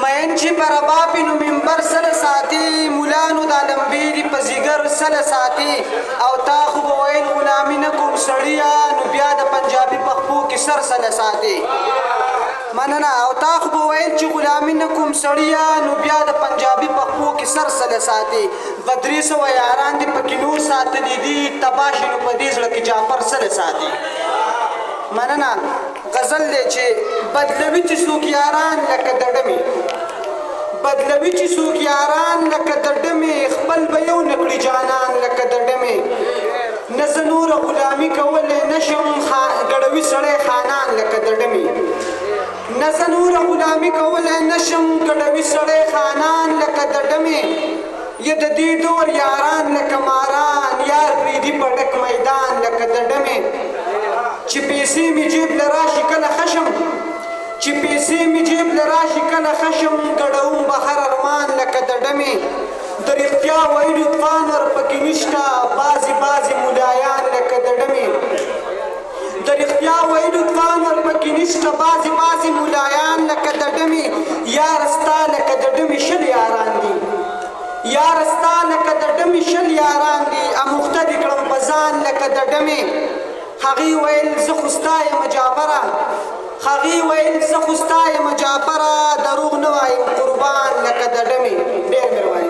مین چې په رباب نو منبر سره ساتي مولانو د لمبېري په ځیګر سره ساتي او تا خو به ویل غلامي نه کوم سړیه نو بیا د پنجابي پخپو کې سر سره ساتي مننه او تا خو به ویل چې غلامي نه کوم سړیه نو بیا د پنجابي پخپو کې سر سره ساتي بدري سوه یاران دې پکې نور ساتلي دي تباشي نو په دې زړه کې جعفر سره ساتي مننه غزل دی چې بدلوي چې څوک یاران لکه د ډمې بدلوي چې څوک یاران لکه د ډمې خپل به یو نه کړي جانان لکه د ډمې نه زه نوره غلامي کولی نشم ګډوي سړی خانان لکه د ډمې نه زه نوره غلامي کولی نشم ګډوي سړی خانان لکه د ډمې یا د دې دور یاران لکه ماران یار پرېږدي په ډک میدان لکه د ډمې چې پیسې مې جیب له راشي کله خشم چې پیسې مې جیب له راشي کله خشم ګډوم به هر ارمان لکه د ډمې د رښتیا ویلو توان ورپکې نشته بعضې ملایان لکه د ډمې د رښتیا ویلو توان ورپکې نشته بعضې ملایان لکه د ډمې یاره ستا لکه د ډمې شل یاران دي یاره ستا لکه د ډمې شل یاران دي اموخته دې کړم په ځان لکه د ډمې هغې ویل زه خو ستا یم جعفره هغې ویل زه خو ستا یم جعفره دروغ نه وایم قربان لکه د ډمې ډېر مهرباني